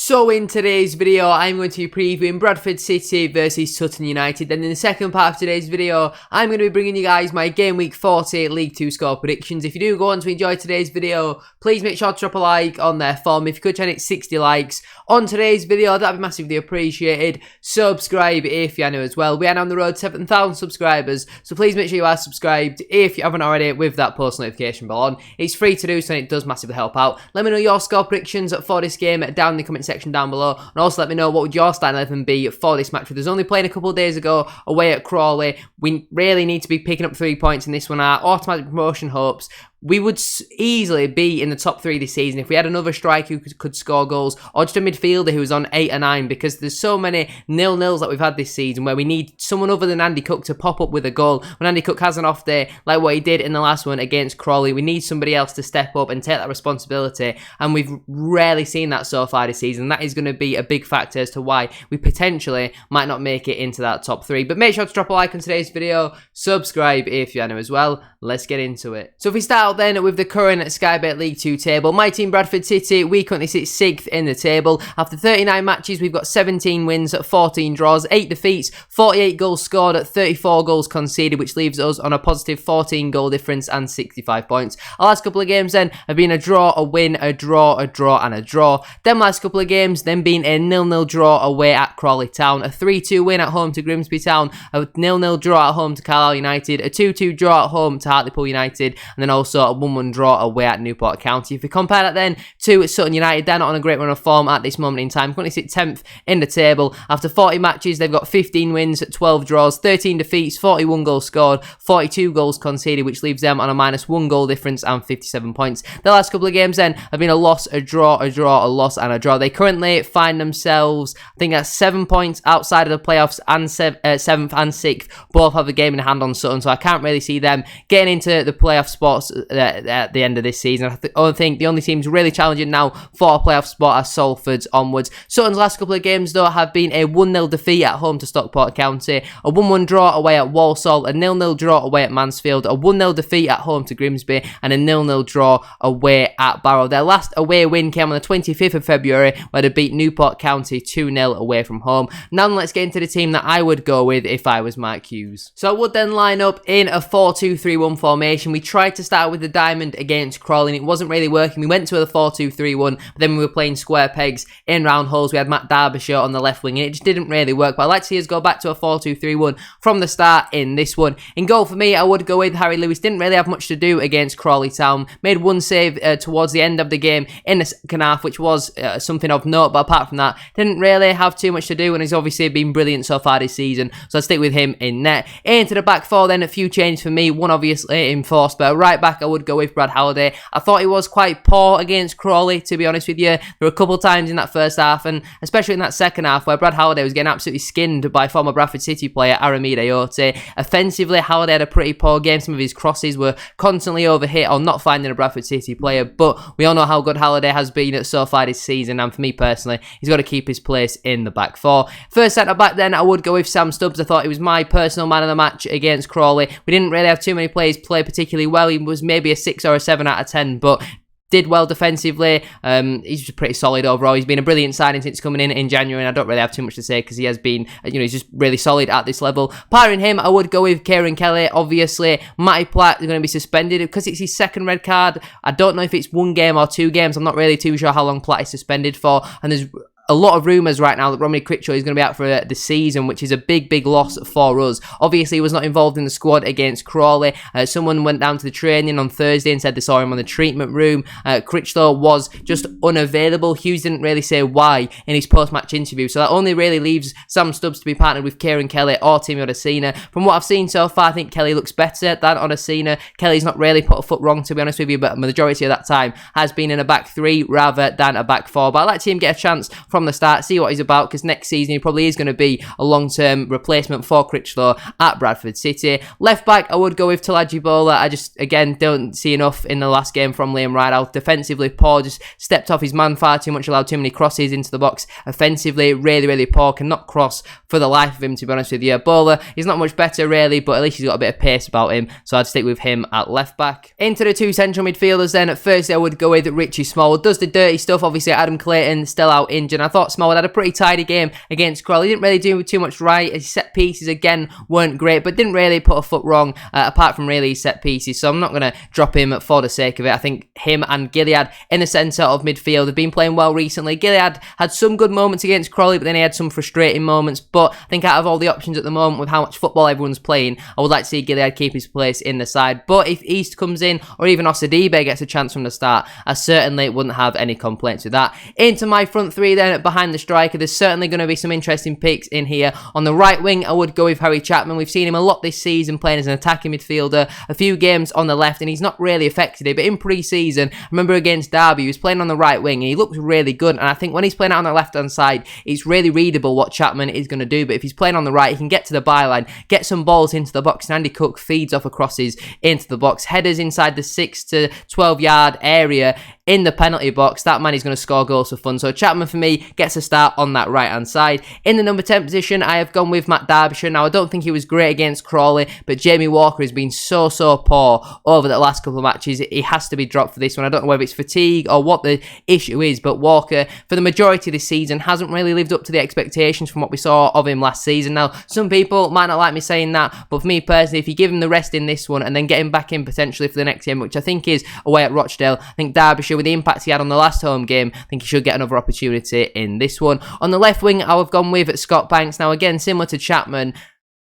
So in today's video, I'm going to be previewing Bradford City versus Sutton United. Then in the second part of today's video, I'm going to be bringing you guys my Game Week 40 League 2 score predictions. If you do go on to enjoy today's video, please make sure to drop a like on there for me. If you could try and hit 60 likes on today's video, that'd be massively appreciated. Subscribe if you're new as well. We are now on the road to 7,000 subscribers, so please make sure you are subscribed if you haven't already with that post notification bell on. It's free to do so and it does massively help out. Let me know your score predictions for this game down in the comment section down below, and also let me know what would your starting 11 be for this match. With us only playing a couple of days ago away at Crawley, we really need to be picking up 3 points in this one. Our automatic promotion hopes, we would easily be in the top 3 this season if we had another striker who could score goals, or just a midfielder who was on 8 or 9, because there's so many nil-nils that we've had this season where we need someone other than Andy Cook to pop up with a goal. When Andy Cook has an off day, like what he did in the last one against Crawley, we need somebody else to step up and take that responsibility, and we've rarely seen that so far this season. That is going to be a big factor as to why we potentially might not make it into that top 3. But make sure to drop a like on today's video, subscribe if you're new as well. Let's get into it. So if we start out then with the current Sky Bet League 2 table, my team Bradford City, we currently sit 6th in the table. After 39 matches, we've got 17 wins, 14 draws, 8 defeats, 48 goals scored, 34 goals conceded, which leaves us on a positive 14 goal difference and 65 points. Our last couple of games then have been a draw, a win, a draw, a draw, and a draw. Them last couple of games then being a 0-0 draw away at Crawley Town, a 3-2 win at home to Grimsby Town, a 0-0 draw at home to Carlisle United, a 2-2 draw at home to Hartlepool United, and then also a 1-1 draw away at Newport County. If we compare that then to Sutton United, they're not on a great run of form at this moment in time. Currently sit 10th in the table. After 40 matches, they've got 15 wins, 12 draws, 13 defeats, 41 goals scored, 42 goals conceded, which leaves them on a -1 goal difference and 57 points. The last couple of games then have been a loss, a draw, a draw, a loss, and a draw. They currently find themselves, I think that's 7 points outside of the playoffs, and 7th and 6th both have a game in hand on Sutton, so I can't really see them getting into the playoff spots at the end of this season. I think the only teams really challenging now for a playoff spot are Salford's onwards. Sutton's last couple of games though have been a 1-0 defeat at home to Stockport County, a 1-1 draw away at Walsall, a 0-0 draw away at Mansfield, a 1-0 defeat at home to Grimsby, and a 0-0 draw away at Barrow. Their last away win came on the 25th of February where they beat Newport County 2-0 away from home. Now let's get into the team that I would go with if I was Mark Hughes. So I would then line up in a 4-2-3-1 formation. We tried to start with the diamond against Crawley and it wasn't really working. We went to a 4-2-3-1, but then we were playing square pegs in round holes. We had Matt Derbyshire on the left wing and it just didn't really work. But I'd like to see us go back to a 4-2-3-1 from the start in this one. In goal for me, I would go with Harry Lewis. Didn't really have much to do against Crawley Town. Made one save towards the end of the game in the second half, which was something of note. But apart from that, didn't really have too much to do and he's obviously been brilliant so far this season. So I'd stick with him in net. Into the back four then, a few changes for me. One obviously enforced, but right back I would go with Brad Halliday. I thought he was quite poor against Crawley, to be honest with you. There were a couple of times in that first half, and especially in that second half, where Brad Halliday was getting absolutely skinned by former Bradford City player Aramid Ayote. Offensively, Halliday had a pretty poor game. Some of his crosses were constantly overhit or not finding a Bradford City player, but we all know how good Halliday has been so far this season, and for me personally, he's got to keep his place in the back four. First centre back then, I would go with Sam Stubbs. I thought he was my personal man of the match against Crawley. We didn't really have too many players play particularly well. He was maybe a 6 or a 7 out of 10, but did well defensively. He's just pretty solid overall. He's been a brilliant signing since coming in January, and I don't really have too much to say because he has been, he's just really solid at this level. Partnering him, I would go with Kieran Kelly. Obviously, Matty Platt is going to be suspended because it's his second red card. I don't know if it's 1 game or 2 games. I'm not really too sure how long Platt is suspended for, and there's a lot of rumours right now that Romney Critchlow is going to be out for the season, which is a big loss for us. Obviously, he was not involved in the squad against Crawley. Someone went down to the training on Thursday and said they saw him on the treatment room. Critchlow was just unavailable. Hughes didn't really say why in his post-match interview, so that only really leaves Sam Stubbs to be partnered with Kieran Kelly or Timmy Odesina. From what I've seen so far, I think Kelly looks better than Odesina. Kelly's not really put a foot wrong, to be honest with you, but the majority of that time has been in a back 3 rather than a back 4. But I'd like to see him get a chance from the start, see what he's about, because next season he probably is going to be a long-term replacement for Critchlow at Bradford City. Left back, I would go with Talaji Bowler. I just, again, don't see enough in the last game from Liam Rideout. Defensively poor, just stepped off his man far too much, allowed too many crosses into the box. Offensively, really poor, cannot cross for the life of him, to be honest with you. Bowler, he's not much better really, but at least he's got a bit of pace about him, so I'd stick with him at left back. Into the 2 central midfielders then, at first I would go with Richie Small. Does the dirty stuff, obviously Adam Clayton still out injured, I thought Smallwood had a pretty tidy game against Crawley. He didn't really do too much right. His set pieces, again, weren't great, but didn't really put a foot wrong, apart from really his set pieces. So I'm not going to drop him for the sake of it. I think him and Gilead in the centre of midfield have been playing well recently. Gilead had some good moments against Crawley, but then he had some frustrating moments. But I think out of all the options at the moment, with how much football everyone's playing, I would like to see Gilead keep his place in the side. But if East comes in, or even Osadibe gets a chance from the start, I certainly wouldn't have any complaints with that. Into my front three then, behind the striker, there's certainly going to be some interesting picks in here. On the right wing, I would go with Harry Chapman. We've seen him a lot this season playing as an attacking midfielder, a few games on the left, and he's not really affected it. But in pre-season, I remember against Derby, he was playing on the right wing, and he looked really good. And I think when he's playing out on the left-hand side, it's really readable what Chapman is going to do. But if he's playing on the right, he can get to the byline, get some balls into the box, and Andy Cook feeds off crosses into the box. Headers inside the 6 to 12 yard area in the penalty box. That man is going to score goals for fun. So Chapman, for me, gets a start on that right-hand side. In the number 10 position, I have gone with Matt Derbyshire. Now, I don't think he was great against Crawley, but Jamie Walker has been so poor over the last couple of matches. He has to be dropped for this one. I don't know whether it's fatigue or what the issue is, but Walker, for the majority of this season, hasn't really lived up to the expectations from what we saw of him last season. Now, some people might not like me saying that, but for me personally, if you give him the rest in this one and then get him back in potentially for the next game, which I think is away at Rochdale, I think Derbyshire, with the impact he had on the last home game, I think he should get another opportunity in this one. On the left wing, I have gone with Scott Banks. Now, again, similar to Chapman,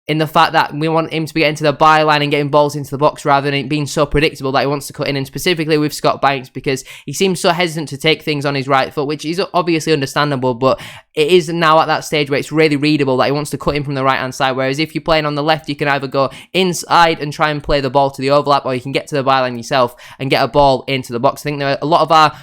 in the fact that we want him to be getting to the byline and getting balls into the box rather than it being so predictable that he wants to cut in, and specifically with Scott Banks, because he seems so hesitant to take things on his right foot, which is obviously understandable, but it is now at that stage where it's really readable that he wants to cut in from the right-hand side, whereas if you're playing on the left, you can either go inside and try and play the ball to the overlap, or you can get to the byline yourself and get a ball into the box. I think there are a lot of our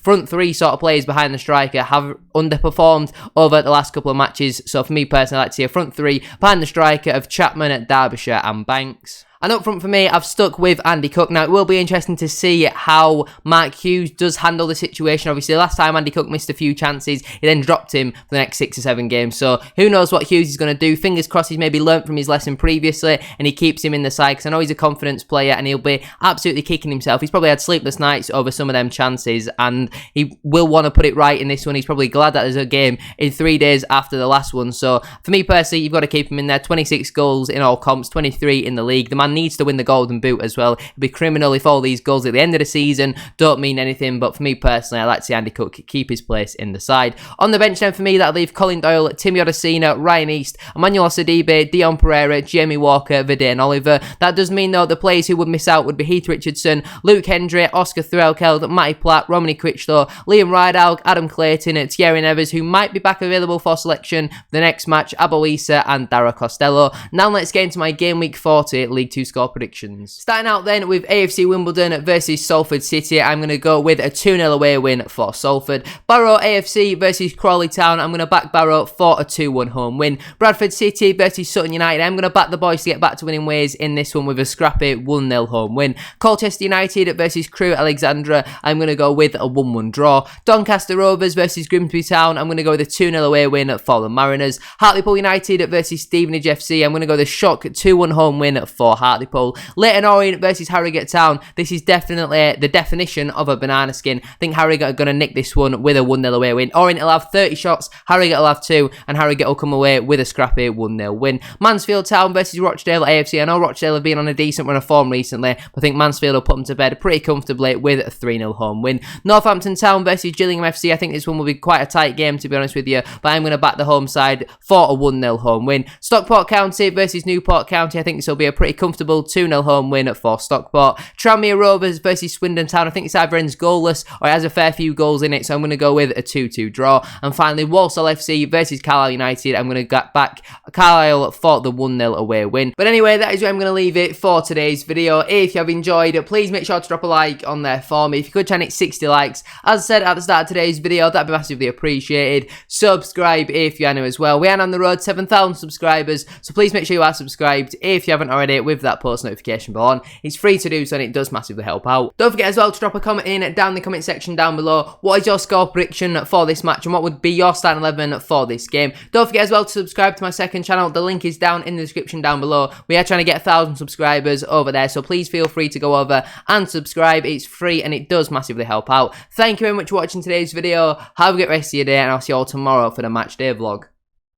front three sort of players behind the striker have underperformed over the last couple of matches, so for me personally, I like to see a front three behind the striker of Chapman, Derbyshire and Banks. And up front for me, I've stuck with Andy Cook. Now, it will be interesting to see how Mark Hughes does handle the situation. Obviously, last time Andy Cook missed a few chances, he then dropped him for the next 6 or 7 games. So, who knows what Hughes is going to do. Fingers crossed he's maybe learnt from his lesson previously and he keeps him in the side, because I know he's a confidence player and he'll be absolutely kicking himself. He's probably had sleepless nights over some of them chances, and he will want to put it right in this one. He's probably glad that there's a game in 3 days after the last one. So, for me personally, you've got to keep him in there. 26 goals in all comps, 23 in the league. The man needs to win the Golden Boot as well. It'd be criminal if all these goals at the end of the season don't mean anything, but for me personally, I like to see Andy Cook keep his place in the side. On the bench then for me, that'll leave Colin Doyle, Timmy Odesina, Ryan East, Emmanuel Osadibe, Dion Pereira, Jamie Walker, Verdane Oliver. That does mean though the players who would miss out would be Heath Richardson, Luke Hendry, Oscar Threlkeld, Matty Platt, Romany Critchlow, Liam Rideout, Adam Clayton, Thierry Nevers, who might be back available for selection for the next match, Aboisa and Dara Costello. Now let's get into my game week 40 League 2 score predictions. Starting out then with AFC Wimbledon versus Salford City, I'm going to go with a 2-0 away win for Salford. Barrow AFC versus Crawley Town, I'm going to back Barrow for a 2-1 home win. Bradford City versus Sutton United, I'm going to back the boys to get back to winning ways in this one with a scrappy 1-0 home win. Colchester United versus Crewe Alexandra, I'm going to go with a 1-1 draw. Doncaster Rovers versus Grimsby Town, I'm going to go with a 2-0 away win for the Mariners. Hartlepool United versus Stevenage FC, I'm going to go the shock 2-1 home win for Hartlepool. Leyton Orient versus Harrogate Town, this is definitely the definition of a banana skin. I think Harrogate are going to nick this one with a 1-0 away win. Orient will have 30 shots, Harrogate will have 2, and Harrogate will come away with a scrappy 1-0 win. Mansfield Town versus Rochdale AFC, I know Rochdale have been on a decent run of form recently, but I think Mansfield will put them to bed pretty comfortably with a 3-0 home win. Northampton Town versus Gillingham FC, I think this one will be quite a tight game to be honest with you, but I'm going to back the home side for a 1-0 home win. Stockport County versus Newport County, I think this will be a pretty comfortable 2-0 home win for Stockport. Tranmere Rovers versus Swindon Town, I think this either ends goalless or it has a fair few goals in it, so I'm going to go with a 2-2 draw. And finally, Walsall FC versus Carlisle United, I'm going to get back Carlisle for the 1-0 away win. But anyway, that is where I'm going to leave it for today's video. If you have enjoyed it, please make sure to drop a like on there for me. If you could try and hit 60 likes, as I said at the start of today's video, that'd be massively appreciated. Subscribe if you are new as well. We are on the road to 7,000 subscribers, so please make sure you are subscribed if you haven't already, with that post notification bell on. It's free to do so and it does massively help out. Don't forget as well to drop a comment in down the comment section down below. What is your score prediction for this match and what would be your starting 11 for this game? Don't forget as well to subscribe to my second channel. The link is down in the description down below. We are trying to get 1,000 subscribers over there, so please feel free to go over and subscribe. It's free and it does massively help out. Thank you very much for watching today's video. Have a great rest of your day and I'll see you all tomorrow for the match day vlog.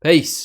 Peace.